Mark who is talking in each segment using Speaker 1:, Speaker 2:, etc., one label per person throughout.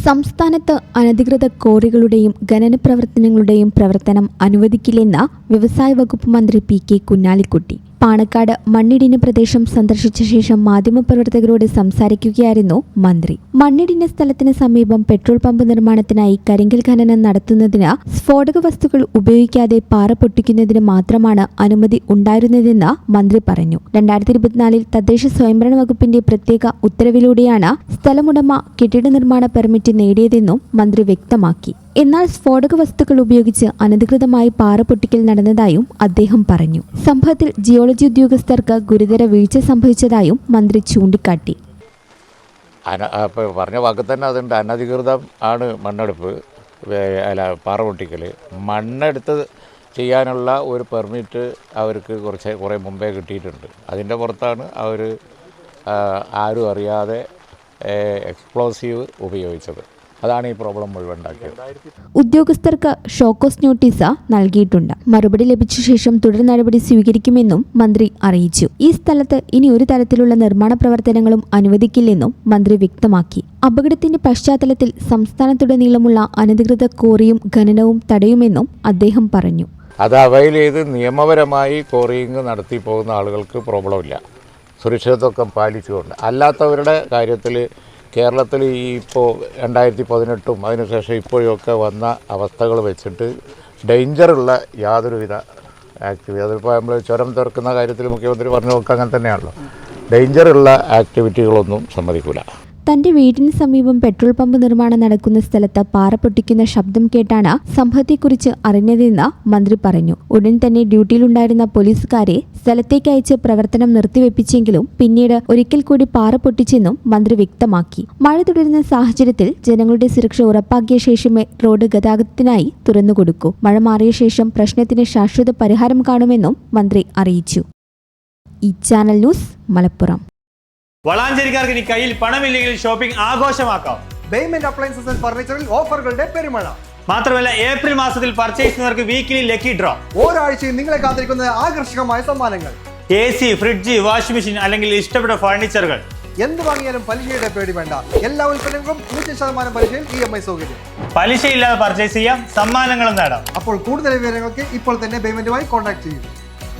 Speaker 1: സംസ്ഥാനത്ത് അനധികൃത ക്വാറികളുടെയും ഖനന പ്രവർത്തനങ്ങളുടെയും പ്രവർത്തനം അനുവദിക്കില്ലെന്ന് വ്യവസായ വകുപ്പ് മന്ത്രി പി.കെ. കുഞ്ഞാലിക്കുട്ടി പാണക്കാട് മണ്ണിടിഞ്ഞ പ്രദേശം സന്ദർശിച്ച ശേഷം മാധ്യമപ്രവർത്തകരോട് സംസാരിക്കുകയായിരുന്നു മന്ത്രി. മണ്ണിടിഞ്ഞ സ്ഥലത്തിന് സമീപം പെട്രോൾ പമ്പ് നിർമ്മാണത്തിനായി കരിങ്കൽ ഖനനം നടത്തുന്നതിന് സ്ഫോടക വസ്തുക്കൾ ഉപയോഗിക്കാതെ പാറ പൊട്ടിക്കുന്നതിന് മാത്രമാണ് അനുമതി ഉണ്ടായിരുന്നതെന്ന് മന്ത്രി പറഞ്ഞു. 2024 തദ്ദേശ സ്വയംഭരണ വകുപ്പിന്റെ പ്രത്യേക ഉത്തരവിലൂടെയാണ് സ്ഥലമുടമ കെട്ടിട നിർമ്മാണ പെർമിറ്റ് നേടിയതെന്നും മന്ത്രി വ്യക്തമാക്കി. എന്നാൽ സ്ഫോടക വസ്തുക്കൾ ഉപയോഗിച്ച് അനധികൃതമായി പാറ പൊട്ടിക്കൽ നടന്നതായും അദ്ദേഹം പറഞ്ഞു. സംഭവത്തിൽ ജിയോളജി ഉദ്യോഗസ്ഥർക്ക് ഗുരുതര വീഴ്ച സംഭവിച്ചതായും മന്ത്രി ചൂണ്ടിക്കാട്ടി.
Speaker 2: പറഞ്ഞ വാക്ക് തന്നെ അതുണ്ട്. അനധികൃതം ആണ് മണ്ണെടുപ്പ്, പാറ പൊട്ടിക്കൽ. മണ്ണെടുത്ത് ചെയ്യാനുള്ള ഒരു പെർമിറ്റ് അവർക്ക് കുറേ മുമ്പേ കിട്ടിയിട്ടുണ്ട്. അതിൻ്റെ പുറത്താണ് അവർ ആരും അറിയാതെ എക്സ്പ്ലോസീവ് ഉപയോഗിച്ചത്. അതാണ് ഈ പ്രോബ്ലം മുഴുവൻ ഉണ്ടാക്കിയത്.
Speaker 1: ഉദ്യോഗസ്ഥർക്ക് ഷോക്കോസ് നോട്ടീസ് നൽകിയിട്ടുണ്ട്. മറുപടി ലഭിച്ച ശേഷം തുടർ നടപടി സ്വീകരിക്കുമെന്നും മന്ത്രി അറിയിച്ചു. ഈ സ്ഥലത്ത് ഇനി ഒരു തരത്തിലുള്ള നിർമ്മാണ പ്രവർത്തനങ്ങളും അനുവദിക്കില്ലെന്നും മന്ത്രി വ്യക്തമാക്കി. അപകടത്തിന്റെ പശ്ചാത്തലത്തിൽ സംസ്ഥാനത്തുടനീളമുള്ള അനധികൃത ക്വാറിയും ഖനനവും തടയുമെന്നും അദ്ദേഹം പറഞ്ഞു.
Speaker 2: അത് അവൈൽ ചെയ്ത് നിയമപരമായി ക്വാറിയിങ് നടത്തി പോകുന്ന ആളുകൾക്ക് പ്രോബ്ലമില്ല, സുരക്ഷിതത്വം പാലിച്ചുകൊണ്ട്. അല്ലാത്തവരുടെ കാര്യത്തിൽ കേരളത്തിൽ ഇപ്പോൾ 2018 അതിനുശേഷം ഇപ്പോഴൊക്കെ വന്ന അവസ്ഥകൾ വെച്ചിട്ട് ഡേഞ്ചറുള്ള യാതൊരുവിധ ആക്ടിവിറ്റി, അതിപ്പോൾ നമ്മൾ ചുരം തീർക്കുന്ന കാര്യത്തിൽ മുഖ്യമന്ത്രി പറഞ്ഞു നോക്കുക, അങ്ങനെ തന്നെയാണല്ലോ. ഡേഞ്ചറുള്ള ആക്ടിവിറ്റികളൊന്നും സമ്മതിക്കില്ല.
Speaker 1: തന്റെ വീടിന് സമീപം പെട്രോൾ പമ്പ് നിർമ്മാണം നടക്കുന്ന സ്ഥലത്ത് പാറ പൊട്ടിക്കുന്ന ശബ്ദം കേട്ടാണ് സംഭവത്തെക്കുറിച്ച് അറിഞ്ഞതെന്ന് മന്ത്രി പറഞ്ഞു. ഉടൻ തന്നെ ഡ്യൂട്ടിയിലുണ്ടായിരുന്ന പോലീസുകാരെ സ്ഥലത്തേക്ക് അയച്ച് പ്രവർത്തനം നിർത്തിവെപ്പിച്ചെങ്കിലും പിന്നീട് ഒരിക്കൽ കൂടി പാറ പൊട്ടിച്ചെന്നും മന്ത്രി വ്യക്തമാക്കി. മഴ തുടരുന്ന സാഹചര്യത്തിൽ ജനങ്ങളുടെ സുരക്ഷ ഉറപ്പാക്കിയ ശേഷമേ റോഡ് ഗതാഗതത്തിനായി തുറന്നുകൊടുക്കൂ. മഴ മാറിയ ശേഷം പ്രശ്നത്തിന് ശാശ്വത പരിഹാരം കാണുമെന്നും മന്ത്രി അറിയിച്ചു. ഈ ചാനൽ ന്യൂസ് മലപ്പുറം.
Speaker 3: വളാഞ്ചേരിക്കാർക്ക് ഇനി കയ്യിൽ പണമില്ലെങ്കിൽ ഷോപ്പിംഗ് ആഘോഷമാക്കാം.
Speaker 4: ബേയ്മെന്റ് അപ്ലയൻസസ് ആൻഡ് ഫർണിച്ചറിൽ ഓഫറുകളുടെ പെരുമഴ.
Speaker 3: മാത്രമല്ല ഏപ്രിൽ മാസത്തിൽ പർച്ചേസ് ചെയ്യുന്നവർക്ക് വീക്കിലി ലക്കി ഡ്രോ.
Speaker 4: ഒരാഴ്ചയും നിങ്ങളെ കാത്തിരിക്കുന്ന ആകർഷകമായ സമ്മാനങ്ങൾ.
Speaker 3: AC, ഫ്രിഡ്ജ്, വാഷിംഗ് മെഷീൻ അല്ലെങ്കിൽ ഇഷ്ടപ്പെട്ട ഫർണിച്ചറുകൾ.
Speaker 4: എന്ത് വാങ്ങിയാലും പലിശയുടെ പേടി വേണ്ട. എല്ലാ ഉൽപ്പന്നങ്ങളും 0% പലിശയിൽ EMI സൗകര്യം.
Speaker 3: പലിശയില്ലാതെ പർച്ചേസ് ചെയ്യാം, സമ്മാനങ്ങളും നേടാം.
Speaker 4: അപ്പോൾ കൂടുതൽ വിവരങ്ങൾക്ക് ഇപ്പോൾ തന്നെ ബേയ്മെന്റുമായി കോൺടാക്ട് ചെയ്യൂ.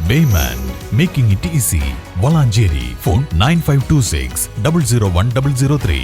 Speaker 5: Bayman, making it easy. Valanjeri, phone 9526 001 003.